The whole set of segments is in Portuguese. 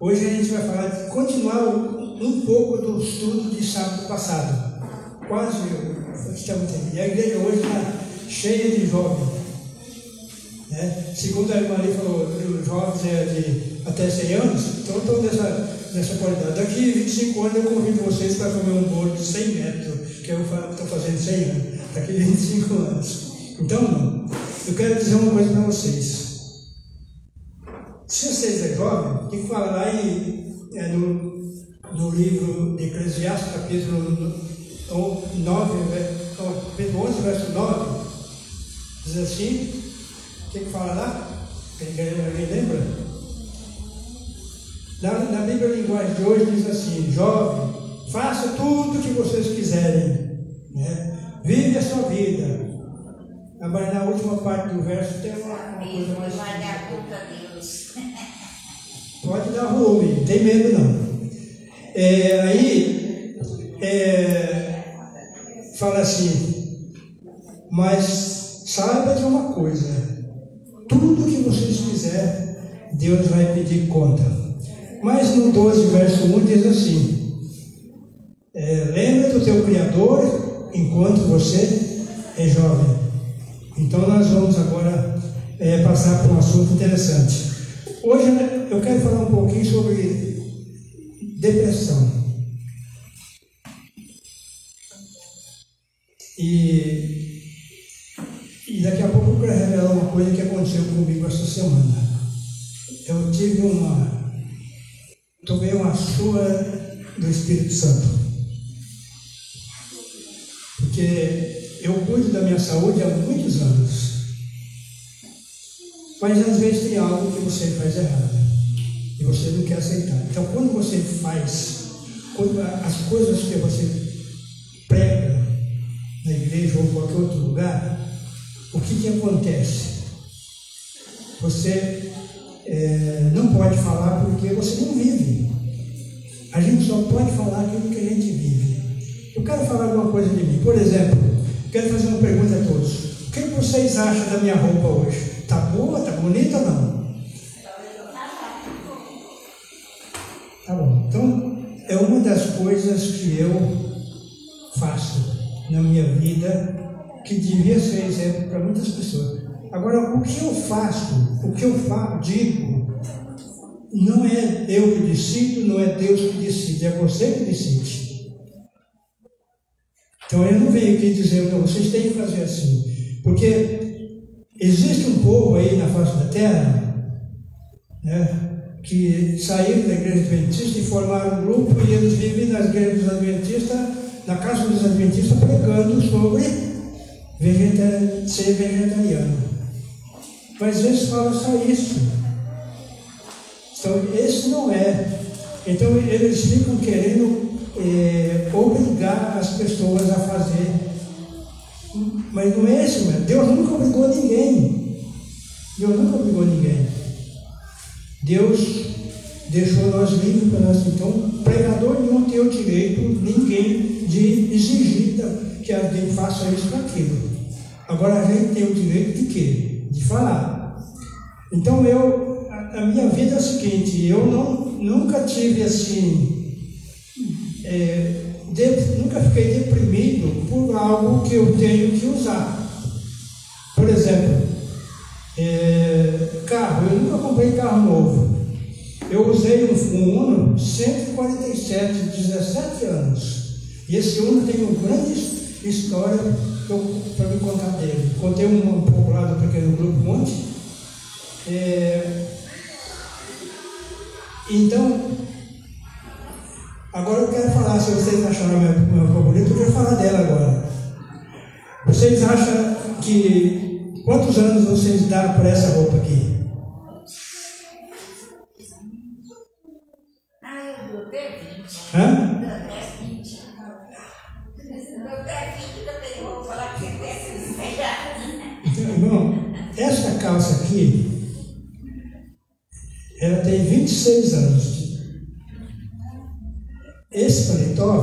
Hoje a gente vai falar, continuar um pouco do estudo de sábado passado. Quase estamos terminando. E a igreja hoje está cheia de jovens. Né? Segundo a irmã ali falou, os jovens de até 100 anos, então estão nessa qualidade. Daqui a 25 anos eu convido vocês para comer um bolo de 100 metros, que eu estou fazendo 100 anos. Daqui a 25 anos. Então, eu quero dizer uma coisa para vocês. Se vocês é jovem, que fala lá no livro de Eclesiastes, capítulo 11, verso 9, diz assim, o que fala lá? Alguém lembra? Na Bíblia, a linguagem de hoje diz assim: jovem, faça tudo o que vocês quiserem, né? Vive a sua vida. Mas na última parte do verso tem uma coisa mais. Pode dar volume, não tem medo não. Fala assim, mas saiba de uma coisa, tudo que vocês fizerem, Deus vai pedir conta. Mas no 12, verso 1 diz assim, lembra do teu Criador enquanto você é jovem. Então nós vamos agora passar por um assunto interessante. Hoje eu quero falar um pouquinho sobre depressão. E daqui a pouco eu quero revelar uma coisa que aconteceu comigo essa semana. Eu tomei uma chuva do Espírito Santo. Porque eu cuido da minha saúde há muitos anos. Mas às vezes tem algo que você faz errado. E você não quer aceitar. Então quando você quando as coisas que você prega na igreja ou em qualquer outro lugar, o que acontece? Você não pode falar porque você não vive. A gente só pode falar aquilo que a gente vive. Eu quero falar alguma coisa de mim. Por exemplo, quero fazer uma pergunta a todos. O que vocês acham da minha roupa hoje? Está boa? Está bonita ou não? Tá bom. Então, é uma das coisas que eu faço na minha vida que devia ser exemplo para muitas pessoas. Agora, o que eu faço, digo, não é eu que decido, não é Deus que decide, é você que decide. Então, eu não venho aqui dizer, não, vocês têm que fazer assim, porque existe um povo aí na face da terra, né, que saíram da igreja adventista e formaram um grupo e eles vivem nas igrejas adventistas, na casa dos adventistas, pregando sobre ser vegetariano. Mas eles falam só isso. Então, esse não é. Então, eles ficam querendo obrigar as pessoas a fazer. Mas não é isso, mesmo. Deus nunca obrigou ninguém. Deus nunca obrigou ninguém. Deus deixou nós livres para nós. Então, pregador não tem o direito, ninguém, de exigir que alguém faça isso para aquilo. Agora a gente tem o direito de quê? De falar. Então a minha vida é o seguinte, eu nunca tive assim, nunca fiquei deprimido por algo que eu tenho que usar. Por exemplo, carro, eu nunca comprei carro novo. Eu usei um Uno 147, 17 anos. E esse Uno tem uma grande história para me contar dele. Contei um pouco lá do pequeno grupo ontem. Então, agora eu quero falar, se vocês acharam minha roupa bonita, eu quero falar dela agora. Vocês acham que quantos anos vocês deram por essa roupa aqui? Eu dou até 20. Hã? Eu dou até 20. Eu dou até 20 também, vou falar que é até 20. Então, irmão, essa calça aqui, ela tem 26 anos. Esse paletó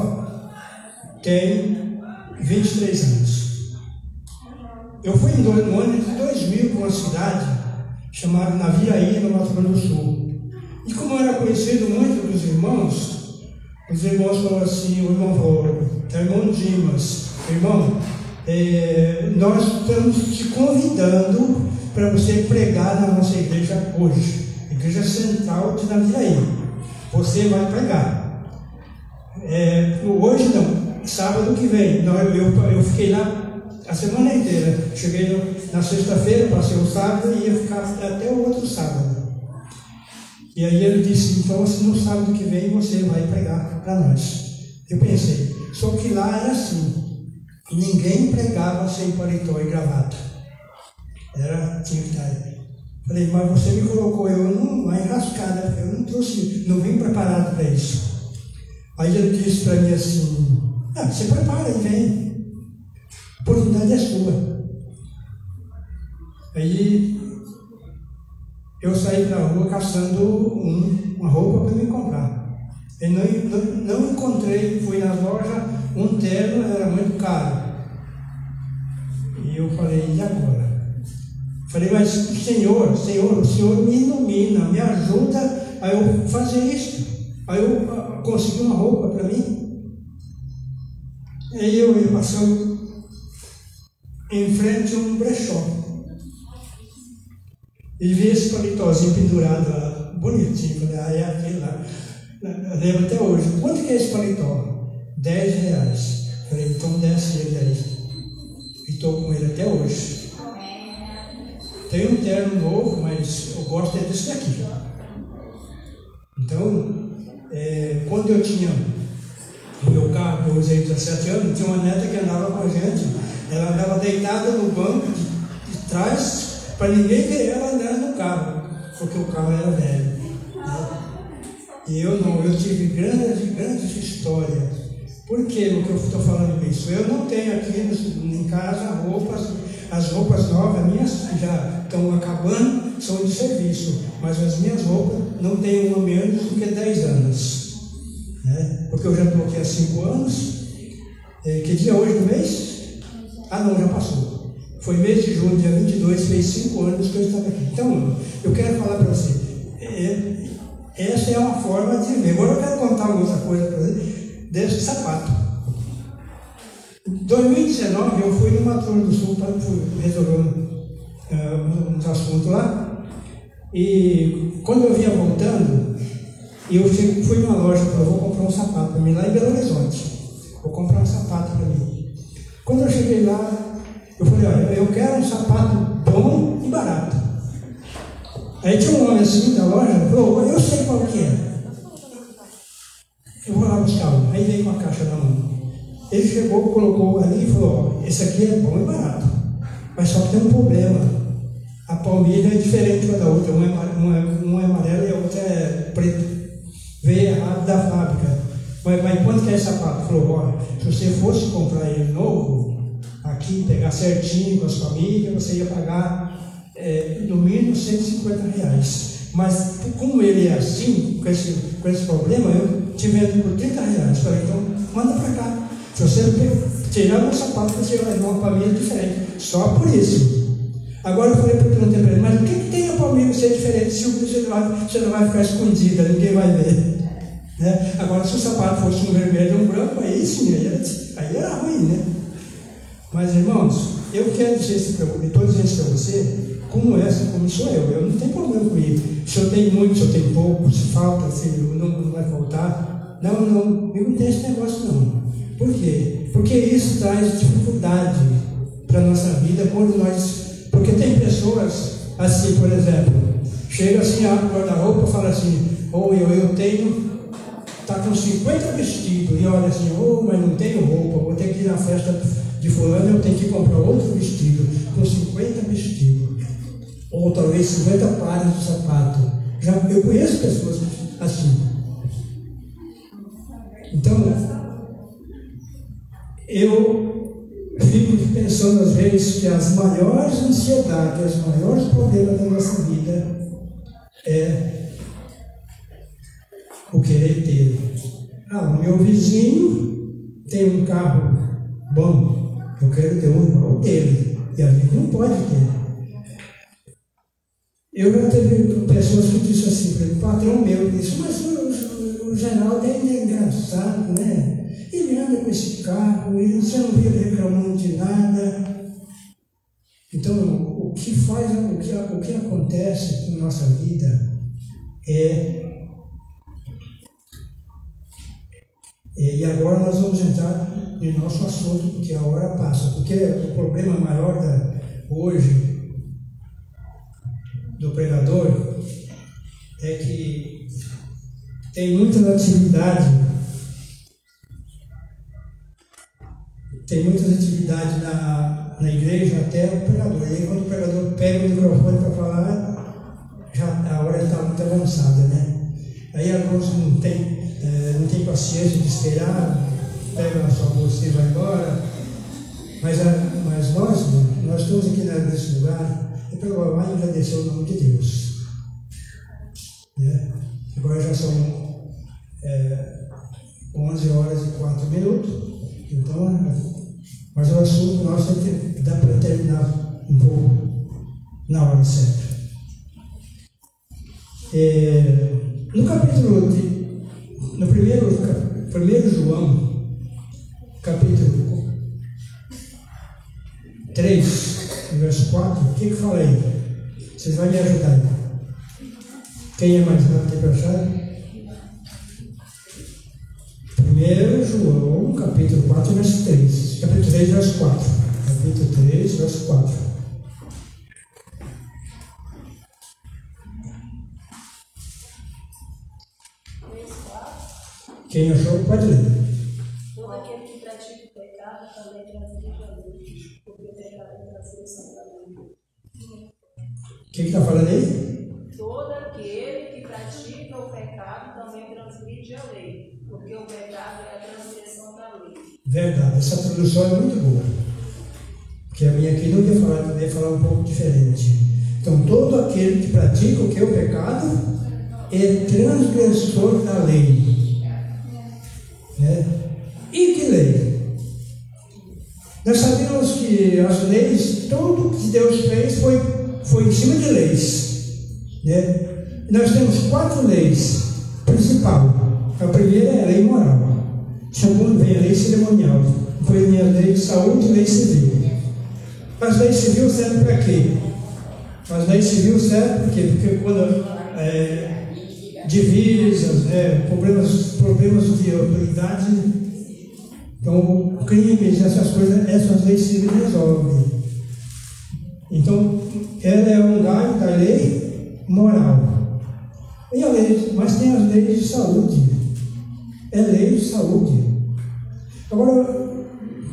tem 23 anos. Eu fui no ano de 2000 para uma cidade chamado Naviraí, no Mato Grosso do Sul. E como era conhecido muito dos irmãos, os irmãos falaram assim, o irmão falou, irmão Dimas, irmão, nós estamos te convidando para você pregar na nossa igreja hoje, igreja central de Naviraí. Você vai pregar. Hoje não, sábado que vem. Eu fiquei lá a semana inteira. Cheguei na sexta-feira, passei o sábado e ia ficar até o outro sábado. E aí ele disse, então no sábado que vem você vai pregar para nós. Eu pensei, só que lá era assim, ninguém pregava sem paletó e gravata. Tinha que estar aí. Falei, mas você me colocou eu numa enrascada, porque eu não vim preparado para isso. Aí ele disse para mim assim, você prepara e vem. A oportunidade é sua. Aí eu saí para a rua caçando uma roupa para me comprar. E não encontrei, fui na loja, um terno era muito caro. E eu falei, e agora? Falei, mas Senhor, o Senhor me ilumina, me ajuda a eu fazer isso. Aí eu consegui uma roupa para mim. Aí eu ia passando em frente a um brechó. E vi esse paletózinho pendurado lá, bonitinho. Falei, é aquele lá. Eu lembro até hoje. Quanto que é esse paletó? R$10. Falei, então desce ele aí. E estou com ele até hoje. Tem um terno novo, mas eu gosto desse daqui. Então, quando eu tinha o meu carro, eu usei 17 anos, tinha uma neta que andava com a gente. Ela andava deitada no banco de trás, para ninguém ver ela andar no carro, porque o carro era velho. Né? E eu não, eu tive grandes histórias. Por que eu estou falando isso? Eu não tenho aqui em casa roupas. As roupas novas, minhas já estão acabando, são de serviço, mas as minhas roupas não têm uma menos do que 10 anos. Né? Porque eu já estou aqui há 5 anos. Que dia é hoje do mês? Não, já passou. Foi mês de junho, dia 22, fez 5 anos que eu estava aqui. Então, eu quero falar para você, essa é uma forma de ver. Agora eu quero contar uma outra coisa para você, desse sapato. Em 2019, eu fui no Mato Grosso do Sul para resolver uns assuntos lá. E quando eu vinha voltando, eu fui numa loja, eu vou comprar um sapato para mim lá em Belo Horizonte. Vou comprar um sapato para mim. Quando eu cheguei lá, eu falei, olha, eu quero um sapato bom e barato. Aí tinha um homem assim da loja, falou, eu sei qual que é. Eu vou lá buscar um. Aí veio com a caixa na mão. Ele chegou, colocou ali e falou, esse aqui é bom e barato, mas só que tem um problema. A palmilha é diferente uma da outra, uma é amarela e a outra é preta. Veio errado da fábrica. Mas quanto que é esse sapato? Falou, se você fosse comprar ele novo, aqui, pegar certinho com a sua amiga, você ia pagar no mínimo R$150. Mas como ele é assim, com esse problema, eu te vendo por R$30. Falei, então manda para cá. Se você tirar o sapato, você vai ver uma palmilha diferente. Só por isso. Agora eu perguntei para ele, mas o que tem a palmilha ser diferente se você não vai ficar escondida, ninguém vai ver? Né? Agora, se o sapato fosse um vermelho e um branco, aí sim, aí era ruim, né? Mas, irmãos, eu quero dizer isso para você, estou dizendo isso para você, como sou eu não tenho problema comigo. Se eu tenho muito, se eu tenho pouco, se falta, se não vai faltar. Não tem esse negócio não. Por quê? Porque isso traz dificuldade para a nossa vida porque tem pessoas assim, por exemplo, chega assim, abre o guarda-roupa e fala assim, eu tenho, está com 50 vestidos, e olha assim, mas não tenho roupa, vou ter que ir na festa de fulano, eu tenho que comprar outro vestido, com 50 vestidos, ou talvez 50 pares de sapato. Eu conheço pessoas assim. Então, eu fico pensando às vezes que as maiores ansiedades, os maiores problemas da nossa vida é o querer ter. O meu vizinho tem um carro bom, eu quero ter um igual dele, e a gente não pode ter. Eu já teve pessoas que disseram assim para ele, o patrão meu disse, mas o Geraldo é engraçado, né? Ele anda com esse carro, você não viu ele reclamando de nada. Então, o que acontece com nossa vida e agora nós vamos entrar no nosso assunto, porque a hora passa, porque o problema maior hoje do pregador é que tem muita atividade na igreja até o pregador. E aí quando o pregador pega o microfone para falar, já a hora está muito avançada, né? Aí alguns não tem paciência de esperar, pega a sua bolsa e vai embora. Mas nós estamos aqui nesse lugar e para louvar e agradecer o nome de Deus. Né? Agora já são 11 horas e 4 minutos, então, mas o assunto nosso dá para terminar um pouco na hora certa. No capítulo no primeiro João, capítulo 3, verso 4, o que fala aí? Vocês vão me ajudar aí. Quem é mais rápido para achar? 1 João, capítulo 4, verso 3. Capítulo 3, verso 4. Capítulo 3, verso 4. Quem achou, pode ler. Todo aquele que pratica o pecado também transgride a lei, porque o pecado é transgressão da lei. O que está falando aí? Todo aquele que pratica o pecado também transgride a lei, porque o pecado é a transgressão da lei. Verdade, essa tradução é muito boa. Porque a minha aqui não ia falar um pouco diferente. Então, todo aquele que pratica o que é o pecado é transgressor da lei. Né? E que lei? Nós sabemos que as leis, tudo que Deus fez foi em cima de leis. Né? Nós temos 4 leis principais. A primeira é a lei moral. Segundo vem a lei cerimonial. Depois vem a lei de saúde e lei civil. As leis civil servem para quê? As leis civil servem para quê? Porque quando divisas, problemas de autoridade, então crimes, essas coisas, essas leis civis resolvem. Então, ela é um galho da lei moral. E a lei, mas tem as leis de saúde. É lei de saúde. Agora,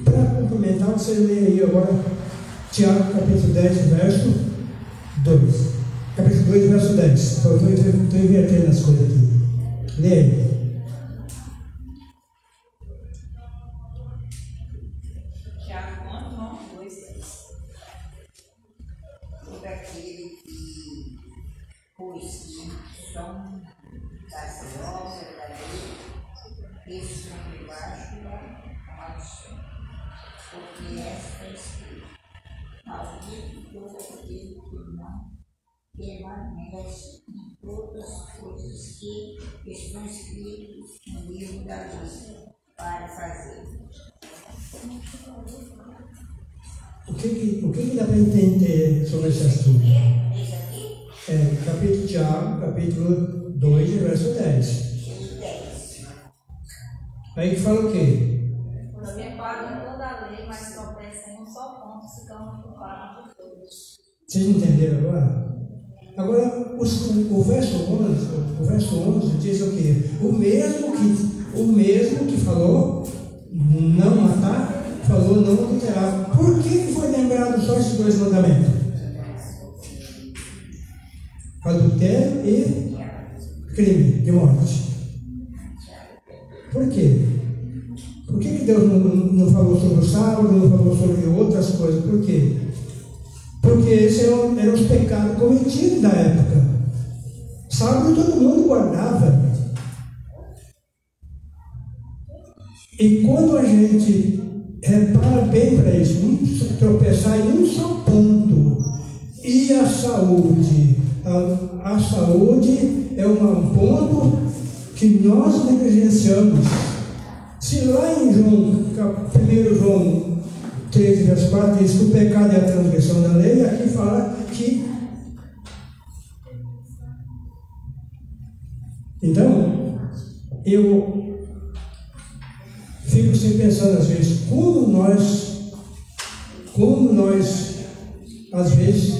para complementar, você lê aí agora Tiago capítulo 10, verso 2. Capítulo 2, verso 10. Estou invertendo as coisas aqui. Lê aí. Tiago 2, 10. Todo aquele que, pois que são das obras da lei, estão debaixo da maldição, porque esta é escrita: maldito todo aquele que não permanece em todas as coisas que estão escritas no livro da lei para fazer. O que dá para entender sobre esse assunto? Tiago, capítulo 2, verso 10. Aí que fala o quê? Também pagam toda a lei, mas tropeçam em um só ponto, ficam culpados por todos. Vocês entenderam agora? Agora, o verso 11 diz o quê? O mesmo que falou não matar, falou não adulterar. Por que foi lembrado só esses 2 mandamentos? Adultério e crime de morte. Por quê? Por que Deus não falou sobre o sábado, não falou sobre outras coisas? Por quê? Porque esses eram os pecados cometidos da época. Sábado todo mundo guardava. E quando a gente repara bem para isso, tropeçar em um só ponto, e a saúde, A saúde é um ponto que nós negligenciamos. Se lá em João, 1 João 13, verso 4, diz que o pecado é a transgressão da lei, aqui fala que... Então, eu fico sempre pensando às vezes, como nós às vezes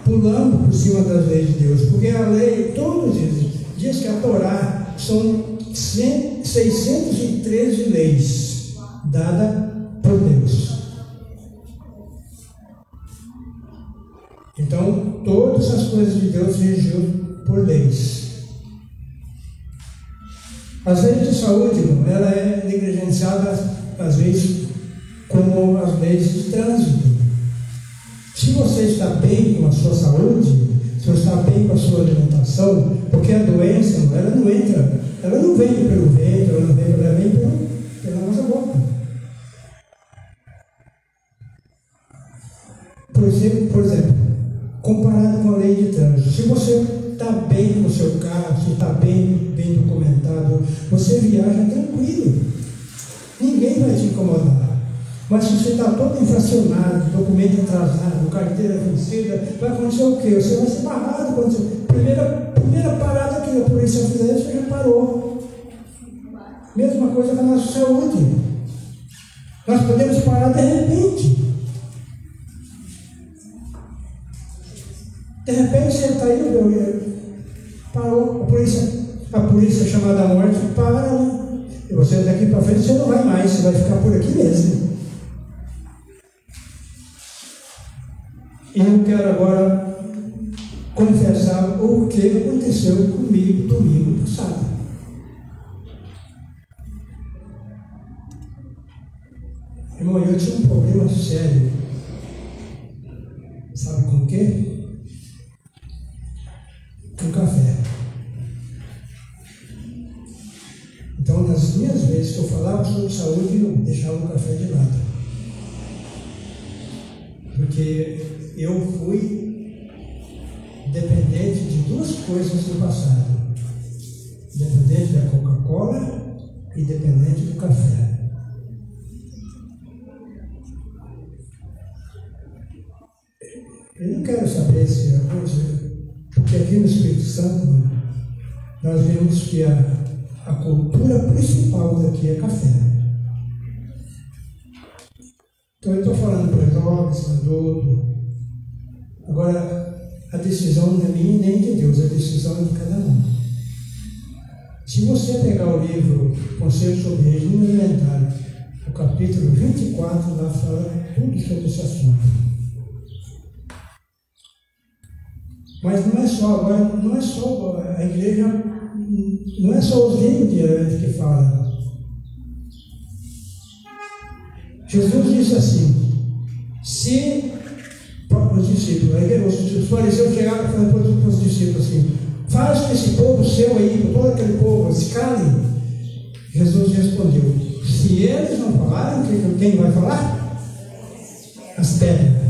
pulamos por cima das leis de Deus, porque a lei, todos diz que a Torá são 613 leis dadas por Deus. Então, todas as coisas de Deus regiam por leis. As leis de saúde, ela é negligenciada às vezes como as leis de trânsito. Se você está bem com a sua saúde, se você está bem com a sua alimentação, porque a doença, ela não entra, ela não vem pelo vento, ela não vem, ela vem pela nossa boca. Por exemplo, comparado com a lei de trânsito, se você está bem com o seu carro, se está bem documentado, você viaja tranquilo, ninguém vai te incomodar. Mas se você está todo infracionado, documento atrasado, carteira vencida, vai acontecer o quê? Você vai ser barrado. Quando primeira parada que a polícia fizer, você já parou. Mesma coisa com a nossa saúde. Nós podemos parar de repente. De repente você está aí, parou, a polícia chamada à morte para, e você daqui para frente você não vai mais, você vai ficar por aqui mesmo. E eu quero agora confessar o que aconteceu comigo domingo passado. Irmão, eu tinha um problema sério. Sabe com o quê? Com café. Então, nas minhas vezes que eu falava sobre saúde, eu deixava o café de lado. Porque eu fui dependente de duas coisas no passado. Dependente da Coca-Cola e dependente do café. Eu não quero saber se aconteceu, porque aqui no Espírito Santo nós vemos que a cultura principal daqui é café. Então eu estou falando para jovens, para adultos. Agora, a decisão não é minha nem de Deus, a decisão é de cada um. Se você pegar o livro Conselho sobre Regime Alimentar, o capítulo 24, lá fala tudo sobre esse assunto. Mas não é só, agora, não é só a igreja, não é só os livros diante que falam. Jesus disse assim, se os discípulos, os fariseus chegaram e falaram para os discípulos assim, faz que esse povo seu aí, todo aquele povo, se cale. Jesus respondeu, se eles não falarem, quem vai falar? As pedras.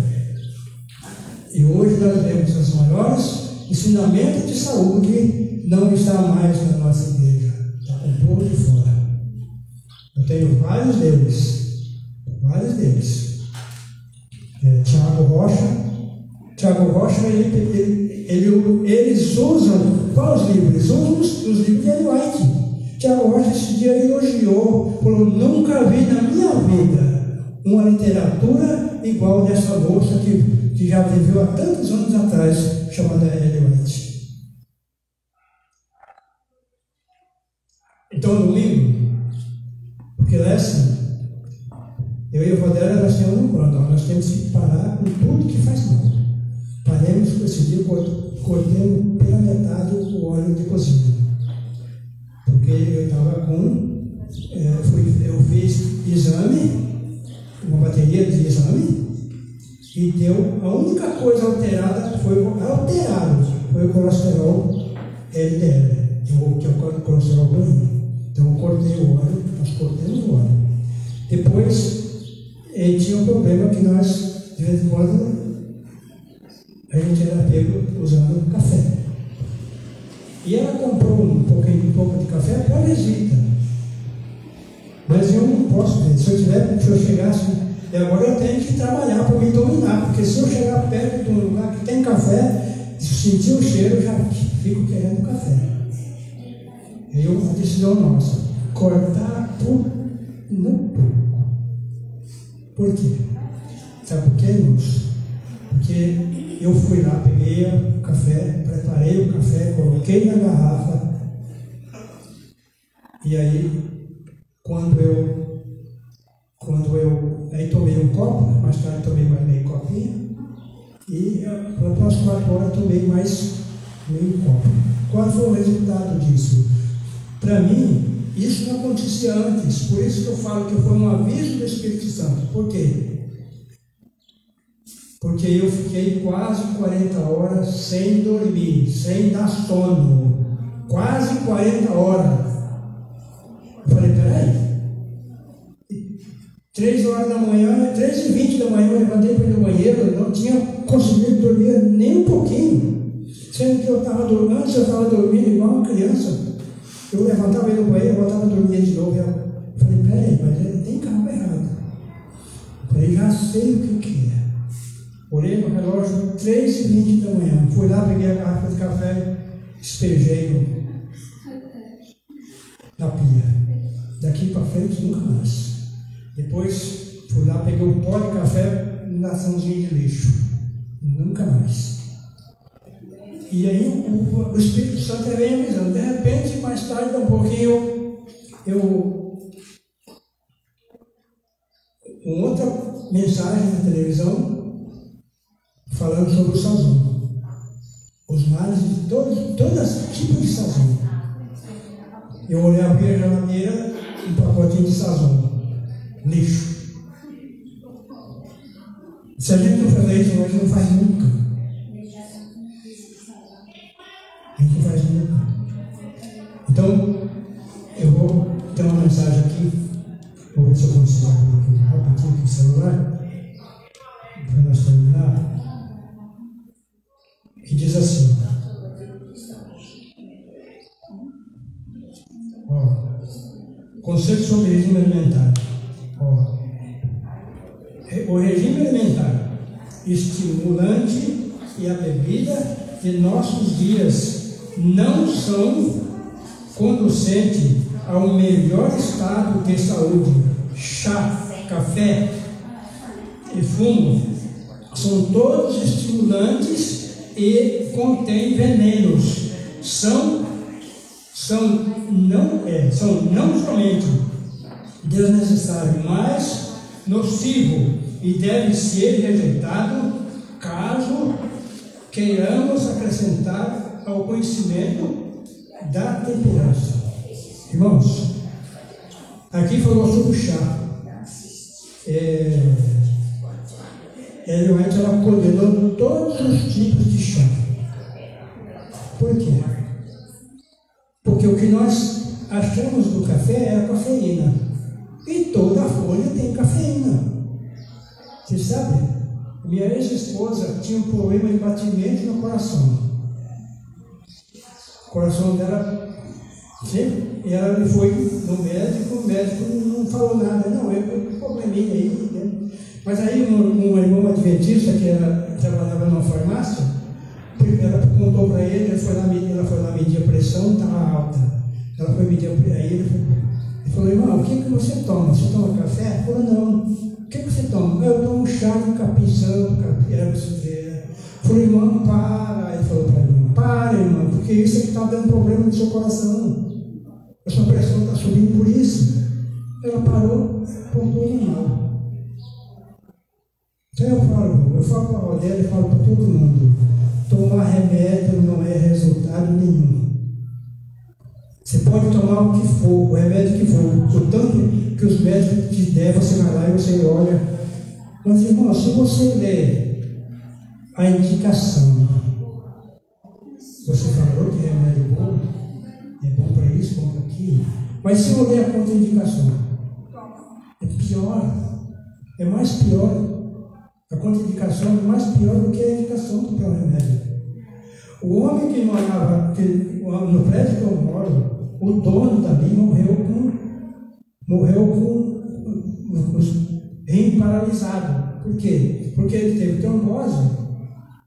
E hoje nós vemos os maiores ensinamentos de saúde não está mais na nossa igreja, está com o povo de fora. Eu tenho vários deles. Tiago Rocha, eles usam, quais livros? Eles usam os livros de Ellen White. Tiago Rocha esse dia elogiou, falou, nunca vi na minha vida uma literatura igual dessa moça que já viveu há tantos anos atrás, chamada Ellen White. Então, domingo, porque lá é assim, eu e a Vadela, nós temos um plano, nós temos que parar com tudo que faz mal. Paremos com esse dia, cortemos pela metade o óleo de cozinha. Porque eu estava com, eu fiz exame, uma bateria de exame, e deu, a única coisa alterada foi o colesterol LDL, que é o colesterol ruim. Então eu cortei o óleo, nós cortamos o óleo. Depois, tinha um problema que nós, de vez em quando, a gente era pego usando café. E ela comprou um pouco de café para a visita. Mas eu não posso ver. Se eu chegasse, e agora eu tenho que trabalhar para me dominar, porque se eu chegar perto de um lugar que tem café, sentir o cheiro, eu já fico querendo café. Aí a decisão nossa, cortar por no pouco. Por quê? Sabe por quê, irmãos? Porque eu fui lá, peguei o café, preparei o café, coloquei na garrafa, e aí quando eu aí tomei um copo, mais tarde tomei mais meio copinho, e nas próximas 4 horas tomei mais meio copo. Qual foi o resultado disso? Para mim, isso não acontecia antes, por isso que eu falo que foi um aviso do Espírito Santo. Por quê? Porque eu fiquei quase 40 horas sem dormir, sem dar sono, quase 40 horas. Eu falei, peraí, 3 horas da manhã, 3h20 da manhã, eu levantei para ir no banheiro, eu não tinha conseguido dormir nem um pouquinho, sendo que eu estava dormindo, antes eu estava dormindo igual uma criança. Eu levantava e ia no banheiro, eu voltava a dormir de novo. Eu falei, peraí, mas tem algo errado. Eu falei, já sei o que é. Olhei no relógio, 3h20 da manhã, fui lá, peguei a garrafa de café, despejei na pia. Daqui para frente, nunca mais. Depois fui lá, peguei um pó de café na açãozinha de lixo. Nunca mais. E aí o Espírito Santo vem avisando. De repente, mais tarde, um pouquinho, uma outra mensagem na televisão falando sobre o sazon. Os males de todo tipo de sazon. Eu olhei, abri a geladeira, um pacotinho de sazon. Lixo. Se a gente não fazer isso hoje, não faz nunca. A gente não faz nunca. Então, eu vou ter uma mensagem aqui. Vou ver se eu consigo abrir aqui rapidinho com o celular, para nós terminar. Que diz assim: conselho sobre regime alimentar. O regime alimentar estimulante e a bebida de nossos dias não são conducentes ao melhor estado de saúde. Chá, café e fumo são todos estimulantes e contêm venenos. São não somente desnecessário, mas nocivo e deve ser rejeitado caso queiramos acrescentar ao conhecimento da temperança. Irmãos, aqui falou sobre o chá. Ela condenou todos os tipos de chá. Por quê? Porque o que nós achamos do café é a cafeína. E toda folha tem cafeína. Você sabe? Minha ex-esposa tinha um problema de batimento no coração. O coração dela, e ela foi no médico, o médico não falou nada. Não, é um probleminha aí. Né? Mas aí uma irmã adventista, que trabalhava numa farmácia, ela contou para ele, ela foi lá medir a pressão, estava alta. Ela foi medir a aí ele falou, irmão, o que você toma? Você toma café? Ela falou, não. O que você toma? Eu tomo chá de capim-santo, capim sujeira. Eu falei, irmão, para. Ele falou para a irmã, para, irmão, porque isso é que está dando problema no seu coração. A sua pressão está subindo por isso. Ela parou, pontuou mal. Então eu falo para a Rodélia, eu falo para todo mundo, tomar remédio não é resultado nenhum. Você pode tomar o que for, o remédio que for, o tanto que os médicos te der, você vai lá e você olha. Mas, irmão, se você ler a indicação, você falou que remédio é bom para isso, bom para aquilo, mas se eu ler a contraindicação, é pior, é mais pior. A contraindicação é mais pior do que a indicação do próprio remédio. O homem que morava no prédio que eu moro, o dono dali morreu com os rins paralisados. Por quê? Porque ele teve trombose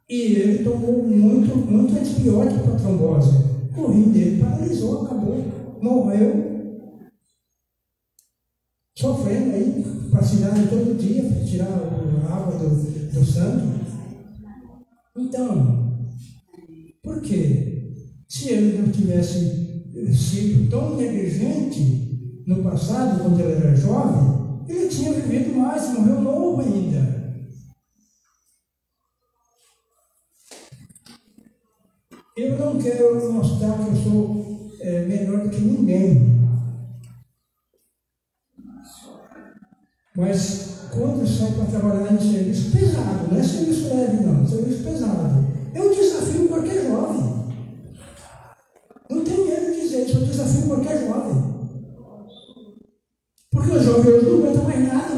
e ele tomou muito antibiótico para a trombose. O rim dele paralisou, acabou, morreu, sofrendo aí, passeando todo dia para tirar a água do santo. Então, por quê? Se ele não tivesse sido tão negligente no passado, quando ele era jovem, ele tinha vivido mais, morreu novo ainda. Eu não quero mostrar que eu sou melhor do que ninguém. Mas quando eu saio para trabalhar em serviço pesado, não é serviço leve não, serviço pesado, eu desafio qualquer jovem. Não tenho medo de dizer isso, eu desafio qualquer jovem. Porque o jovem hoje não aguenta mais nada.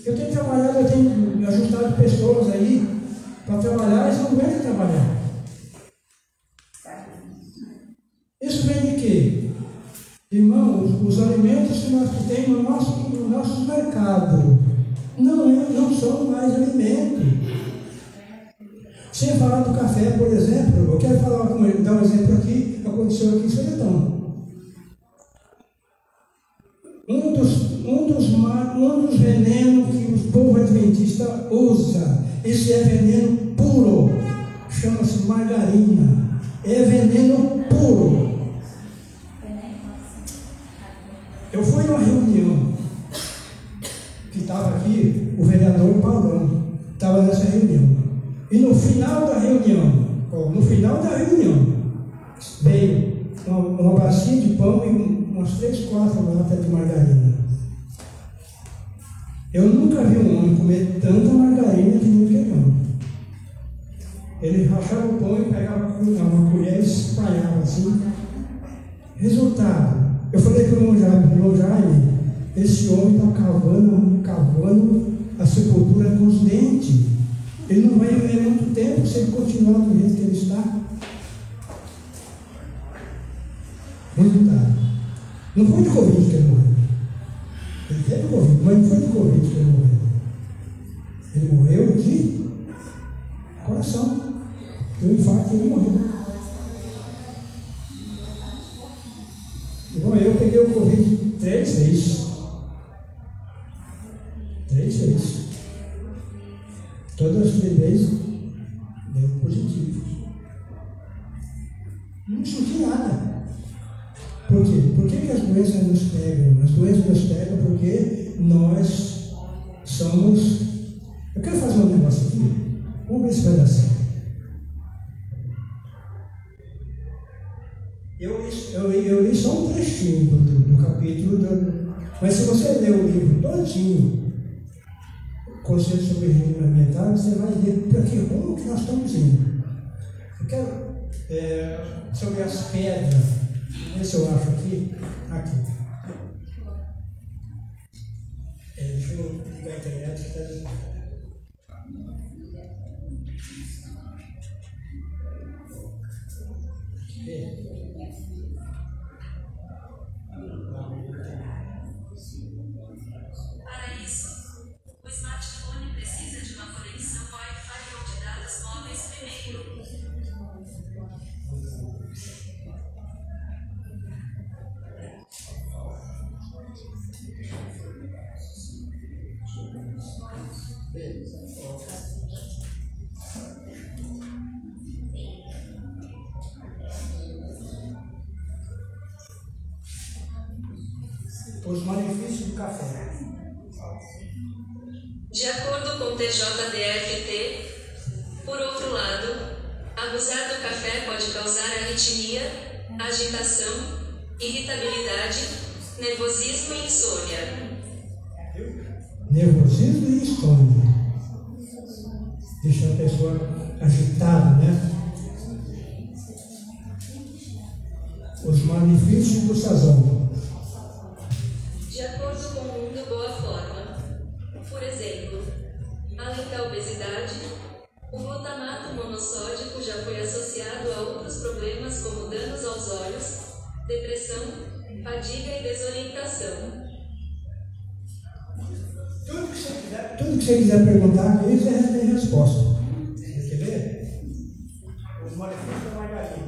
Eu tenho trabalhado, eu tenho ajustado pessoas aí para trabalhar, eles não aguentam trabalhar. Isso vem de quê? Irmãos, os alimentos que nós temos no nosso mercado não são mais alimentos. Sem falar do café, por exemplo, eu quero dar um exemplo aqui, aconteceu aqui em Soledão. Um dos venenos que o povo adventista usa, esse é veneno puro, chama-se margarina, é veneno puro. Eu fui numa reunião que estava aqui, o vereador Paulão estava nessa reunião. E no final da reunião, veio uma bacia de pão e umas 3, 4 latas de margarina. Eu nunca vi um homem comer tanta margarina que nem aquele homem. Ele rachava o pão e pegava uma colher e espalhava assim. Resultado, eu falei para o irmão Jaime, esse homem está cavando a sepultura com os dentes. Ele não vai viver muito tempo se ele continuar do jeito que ele está. Resultado, não foi de Covid que ele morreu. Ele teve Covid, mas não foi de Covid que ele morreu. Ele morreu de coração. Deu um infarto e ele morreu. Então eu peguei o Covid 3 vezes. 3 vezes. Todas as 3 vezes deu positivo. Não senti nada. Por quê? Por que as doenças nos pegam? As doenças nos pegam porque nós somos... Eu quero fazer um negócio aqui. Vamos ver se vai dar certo. Eu li só um trechinho do capítulo, mas se você ler o livro todinho, Conselho sobre Regime Alimentar, você vai ver para que rumo que nós estamos indo. Eu quero, sobre as pedras, ver se eu acho aqui. Deixa eu ligar a internet que está dizendo. Para isso, o smartphone precisa de uma conexão Wi-Fi ou de dados móveis primeiro. Os malefícios do café. De acordo com o TJDFT, por outro lado, abusar do café pode causar arritmia, agitação, irritabilidade, nervosismo e insônia. Nervosismo e insônia. Deixa a pessoa agitada, né? Os malefícios do sazão. De acordo com o Mundo Boa Forma, por exemplo, além da obesidade, o glutamato monossódico associado a outros problemas como danos aos olhos, depressão, fadiga e desorientação. Tudo que você quiser perguntar, aí você tem resposta. Você quer ver? Os malefícios da margarina.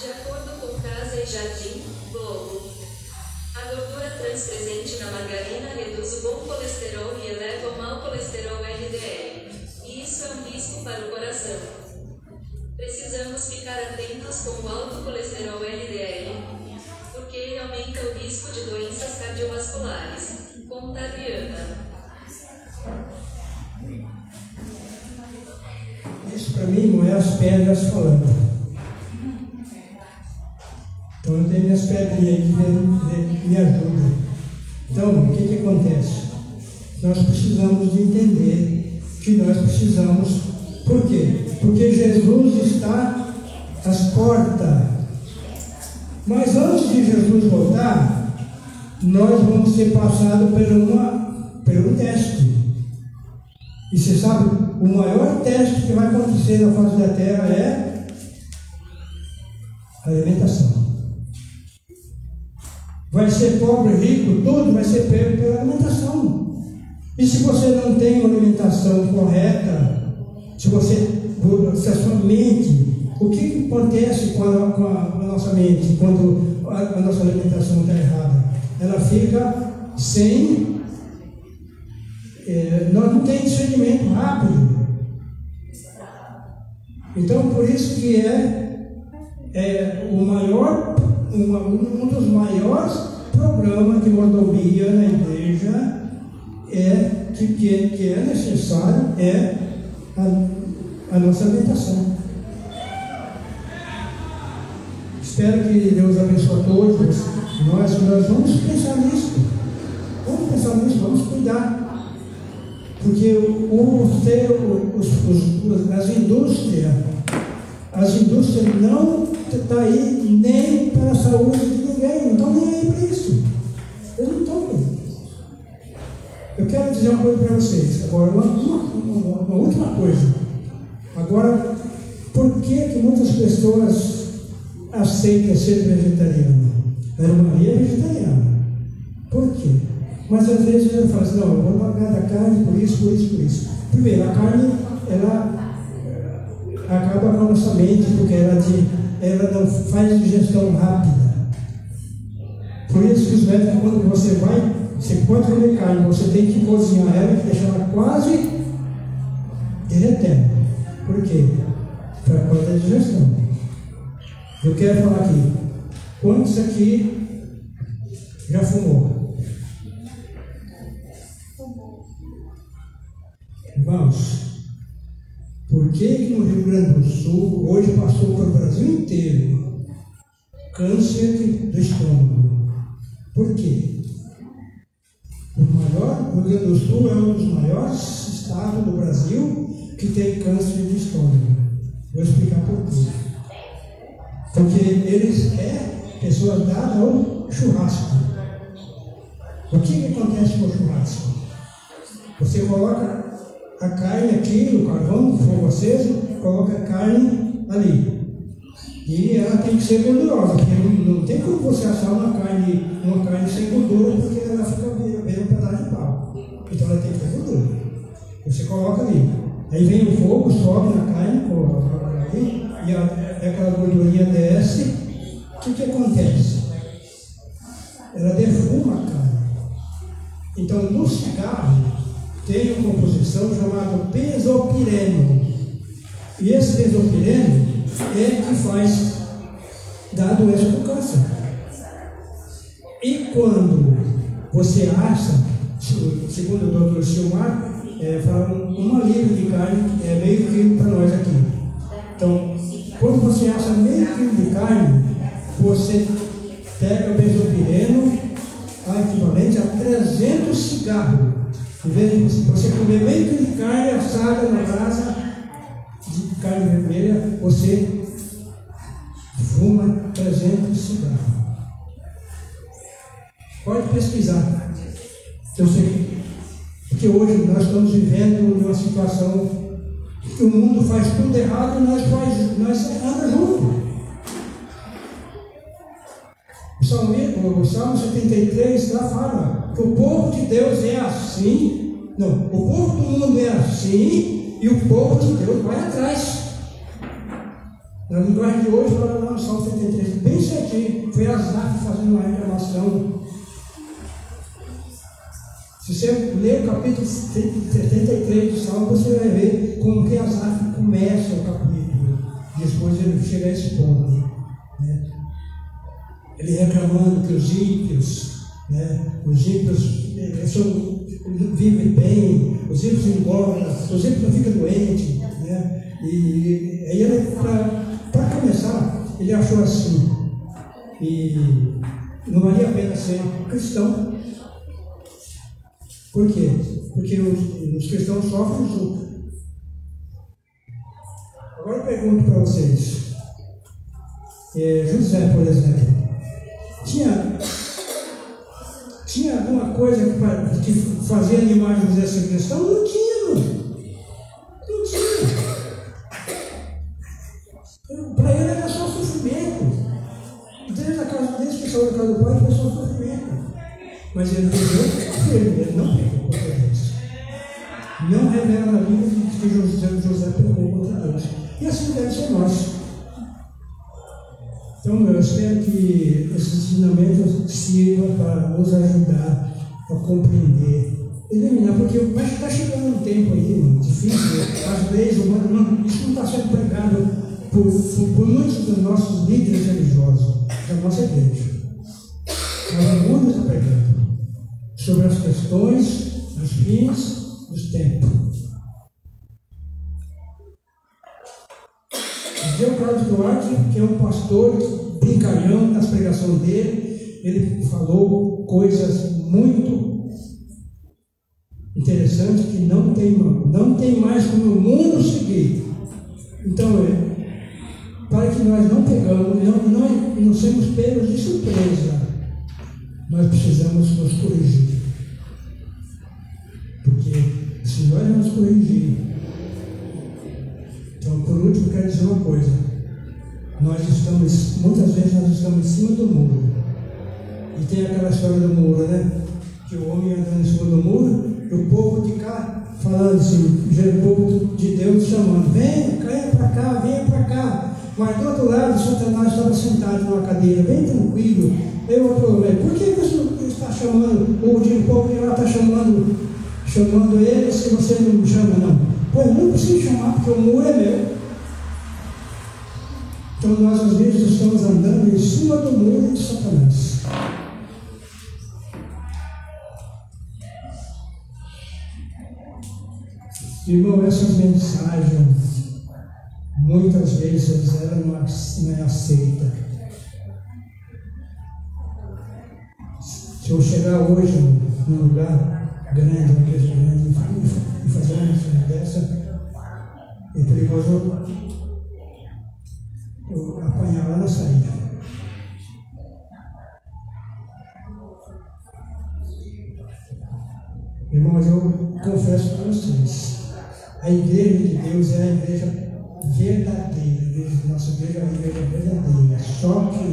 De acordo com Casa e Jardim, Globo, a gordura trans presente na margarina reduz o bom colesterol e eleva o mau colesterol LDL. E isso é um risco para o coração. Precisamos ficar atentos com o alto colesterol LDL, porque ele aumenta o risco de doenças cardiovasculares. Conta Adriana. Isso para mim não é as pedras falando. Então eu tenho minhas pedrinhas que me ajudam. Então, o que acontece? Nós precisamos de entender que nós precisamos. Por quê? Porque Jesus está às portas. Mas antes de Jesus voltar, nós vamos ser passados por um teste. E você sabe, o maior teste que vai acontecer na face da terra é a alimentação. Vai ser pobre, rico, tudo vai ser pego pela alimentação. E se você não tem uma alimentação correta, se a sua mente, o que acontece com a nossa mente quando a nossa alimentação está errada? Ela fica sem... nós não temos discernimento rápido. Então, por isso que um dos maiores programas de mordomia na igreja que é necessário a nossa alimentação. Espero que Deus abençoe a todos. Nós vamos pensar nisso. Vamos cuidar. Porque as indústrias não estão aí nem para a saúde de ninguém, não estão nem aí para isso. Eles não estão aí. Eu quero dizer uma coisa para vocês, agora, uma última coisa. Agora, por que muitas pessoas aceitam ser vegetariano? A irmã Maria é vegetariana. Por quê? Mas às vezes ela fala assim, não, eu vou pagar da carne por isso. Primeiro, a carne, ela acaba com a nossa mente, porque ela não faz digestão rápida. Por isso que os médicos, quando você pode comer carne, você tem que cozinhar ela e deixar ela quase derretendo. Por quê? Para causa da digestão. Eu quero falar aqui, quantos aqui já fumou? Irmãos, por que no Rio Grande do Sul, hoje passou para o Brasil inteiro, câncer do estômago? Por quê? O Rio Grande do Sul é um dos maiores estados do Brasil que tem câncer de estômago. Vou explicar por quê. Porque eles pessoas dadas ao churrasco. O que acontece com o churrasco? Você coloca a carne aqui no carvão, fogo aceso, coloca a carne ali. E ela tem que ser gordurosa, porque não tem como você assar uma carne sem gordura, porque ela fica bem um pedaço de pau. Então ela tem que ter gordura. Você coloca ali. Aí vem o fogo, sobe na carne, coloca ali, e aquela gordurinha desce. O que acontece? Ela defuma a carne. Então no cigarro tem uma composição chamada pesopireno. E esse pesopireno é que faz dar a doença do câncer. E quando você acha, segundo o Dr. Silmar, fala uma libra de carne é meio quilo para nós aqui. Então, quando você acha meio quilo de carne, você pega o pesopireno, equivalente a 300 cigarros. Em vez de você comer meio quilo de carne assada na brasa de carne vermelha, você fuma 300 cigarros. Pode pesquisar. Eu sei porque hoje nós estamos vivendo uma situação que o mundo faz tudo errado e nós andamos juntos. O Salmo 73 lá fala que o povo de Deus é assim. Não, o povo do mundo é assim e o povo de Deus vai atrás. Na linguagem de hoje, fala lá no Salmo 73, bem certinho, foi Asaf fazendo uma reclamação. Se você ler o capítulo 73 do Salmo, você vai ver como que Asaf começa o capítulo. Depois ele chega a esse ponto, né? Ele reclamando que os ímpios, né? Os ímpios vivem bem, os ímpios engordam, os ímpios não ficam doentes, né? E aí ele, para começar, ele achou assim, e não valia a pena ser cristão. Por quê? Porque os cristãos sofrem junto. Agora eu pergunto para vocês, José, por exemplo, tinha alguma coisa que fazia animar José ser cristão? Não tinha. Não tinha. Para ele era só sofrimento. Desde a casa dele, que saiu da casa do pai, foi só sofrimento. Mas ele não pegou contra Deus. Não revela na Bíblia que José pegou contra Deus. E assim deve ser nós. Então, eu espero que esse ensinamento sirva para nos ajudar a compreender, eliminar, porque está chegando um tempo aí, mano, difícil, as leis humanas, isso não está sendo pregado por muitos dos nossos líderes religiosos, da nossa igreja. Mas o mundo está pregando sobre as questões dos fins dos tempos. O Carlos Duarte, que é um pastor brincalhão nas pregações dele, ele falou coisas muito interessantes que não tem mais como o mundo seguir. Então, para que nós não pegamos, não sermos pegos de surpresa, nós precisamos nos corrigir. Porque se nós não nos corrigir, então, por último, quero dizer uma coisa. Muitas vezes nós estamos em cima do muro. E tem aquela história do muro, né? Que o homem andando em cima do muro, e o povo de cá falando assim, o povo de Deus chamando, venha para cá, venha para cá. Mas do outro lado, Satanás estava sentado numa cadeira, bem tranquilo. Eu falei, por que você está chamando, o povo de lá está chamando ele se você não me chama, não? Pô, eu não preciso chamar, porque o muro é meu. Então nós às vezes estamos andando em cima do muro de Satanás. Irmão, essa mensagem muitas vezes ela não é aceita. Se eu chegar hoje num lugar grande, uma igreja grande, e fazer uma mensagem dessa, é perigoso eu apanhar lá na saída. Irmãos, eu confesso para vocês, a igreja de Deus é a igreja verdadeira, nossa igreja é a igreja verdadeira, só que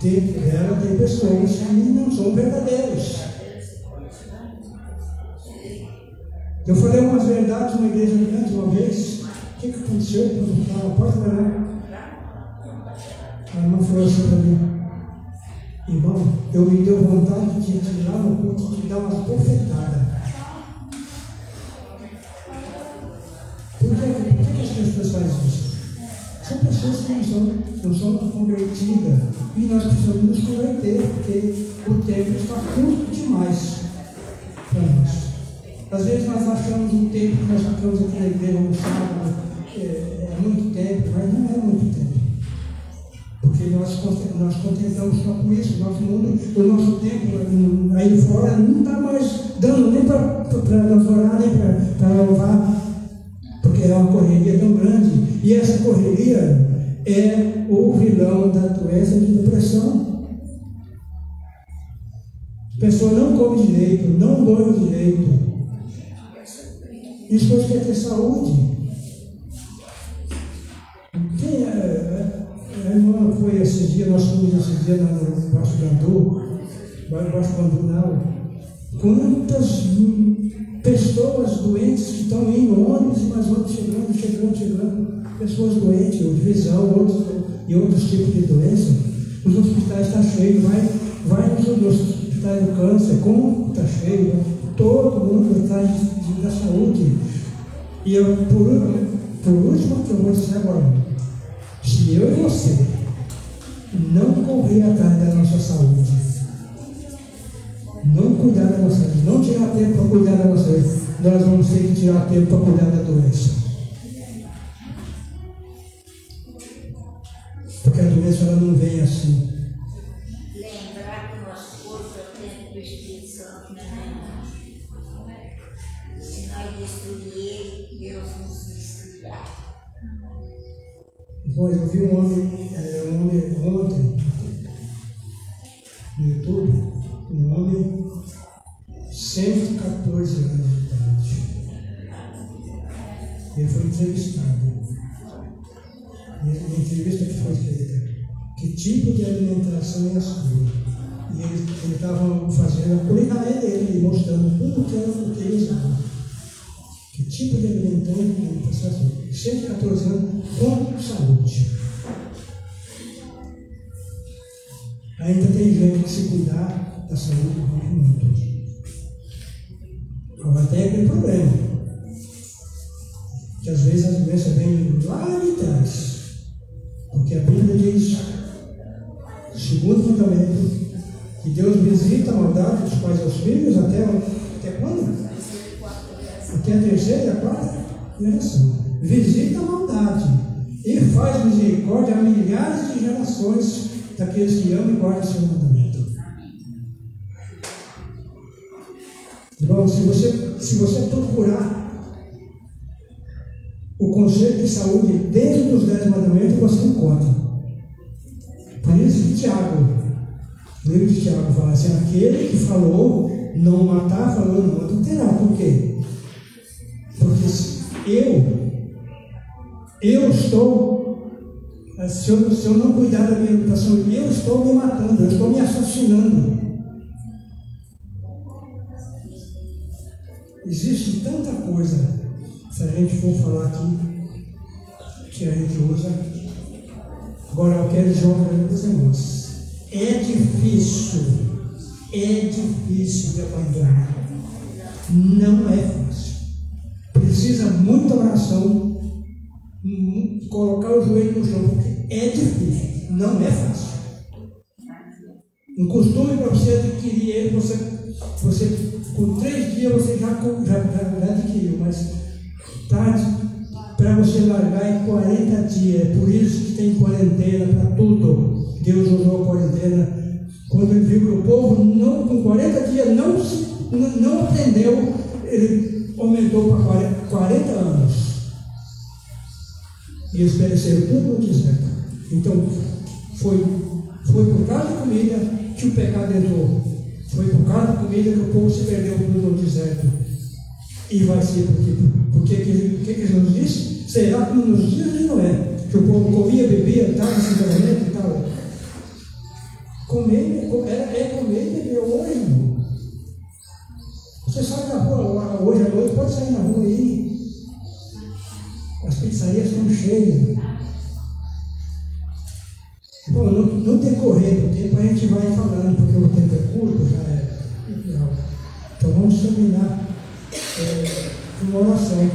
dentro dela tem pessoas que não são verdadeiras. Eu falei umas verdades numa igreja grande uma vez. O que aconteceu quando eu estava na porta da igreja? A irmã falou assim para mim, irmão, eu me deu vontade de tirar no culto e dar umas bofetadas. Por que as pessoas fazem isso? São pessoas que não são convertidas e nós precisamos nos converter, porque o tempo está curto demais para nós. Às vezes nós achamos um tempo que nós ficamos aqui na igreja no sábado, é muito tempo, mas não é muito tempo. Porque nós contentamos só com isso, nosso mundo, o nosso tempo aí fora não está mais dando nem para nós orar, nem para louvar, porque é uma correria tão grande. E essa correria é o vilão da doença de depressão. A pessoa não come direito, não dorme direito. Isso porque quer ter saúde. dia nós fomos esses dias embaixo do Bandu, não. Quantas pessoas doentes que estão indo, ônibus, mas ônibus chegando, pessoas doentes, de visão, e outros tipos de doença. Os hospitais estão cheios, vai nos hospitais do câncer, como está cheio, todo mundo está da saúde. E eu, por último, que eu vou dizer agora, se eu e você não correr atrás da nossa saúde, não cuidar da nossa saúde, não tirar tempo para cuidar da nossa saúde, nós vamos ter que tirar tempo para cuidar da doença. Porque a doença ela não vem assim. Lembrar que o nosso corpo é o templo do Espírito Santo, né? Se nós destruir ele, Deus nos destruirá. Pois eu vi um homem ontem no YouTube, um homem 114 anos de idade. Ele foi entrevistado. E a entrevista que foi feita, que tipo de alimentação é a sua? E eles estavam fazendo a culinária dele, mostrando tudo que era o que ele usava. Que tipo de alimentação é a sua? 114 anos com saúde. Ainda tem gente que se cuidar da saúde muito. Agora tem aquele problema, que às vezes as doenças vêm lá de trás. Porque a Bíblia diz, segundo mandamento, que Deus visita a maldade dos pais aos filhos até quando? Até a terceira e a quarta geração. Visita a maldade e faz misericórdia a milhares de gerações daqueles que amam e guardam o seu mandamento. Irmão, se você procurar o conceito de saúde dentro dos 10 mandamentos, você encontra. Por isso que o livro de Tiago fala assim, aquele que falou não matar, falou não adulterar. Por quê? Porque eu estou, se eu não cuidar da minha alimentação, eu estou me matando, eu estou me assassinando. Existe tanta coisa, se a gente for falar aqui, que a gente usa. Agora eu quero jogar para os irmãos. É difícil de abandonar. Não é fácil. Precisa muita oração, colocar o joelho no chão, porque é difícil, não é fácil. Um costume para você adquirir ele, você com 3 dias você já adquiriu, mas para você largar em 40 dias. É por isso que tem quarentena para tudo. Deus usou a quarentena. Quando ele viu que o povo com 40 dias não aprendeu, ele aumentou para 40 anos. E eles pereceram tudo no deserto. Então, foi por causa da comida que o pecado entrou. Foi por causa da comida que o povo se perdeu no deserto. E vai ser porque Jesus disse? Será como nos dias de Noé, que o povo comia, bebia, estava em casamento e tal. Comer e beber hoje, irmão. Você sai na rua hoje à noite, pode sair na rua aí. As pizzarias estão cheias. Bom, no decorrer do tempo a gente vai falando, porque o tempo é curto, já é legal. Então vamos terminar uma oração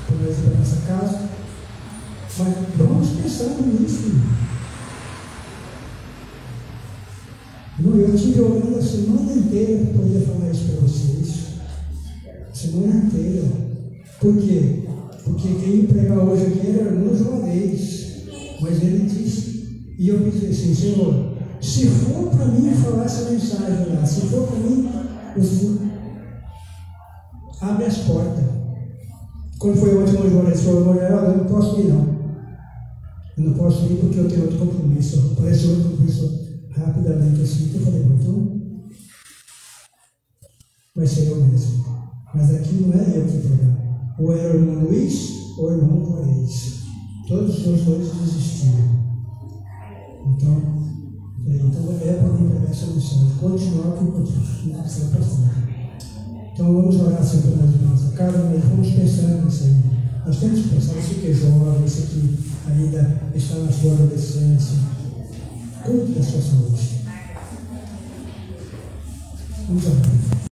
por nós da nossa casa. Mas vamos pensando nisso. Eu estive orando a semana inteira para poder falar isso para vocês. Semana inteira. Por quê? Porque quem ia pregar hoje aqui era o irmão Juarez. Mas ele disse, e eu pensei assim, Senhor, se for para mim falar essa mensagem lá, se for para mim, abre as portas. Quando foi o último irmão Juarez, falou, eu não posso ir não. Eu não posso ir porque eu tenho outro compromisso. Parece outro compromisso rapidamente assim. Eu falei, então vai ser eu mesmo. Mas aqui não é eu que pregar. Ou era o irmão Luiz ou o irmão Juarez. Todos os dois desistiram. Então é para mim pegar essa lição, continuar com o que está passando. Então vamos orar sempre mais para nossa casa, mas vamos pensando nisso aí. Nós temos que pensar, você que é jovem, você que ainda está na sua adolescência, cuide da sua saúde. Vamos orar.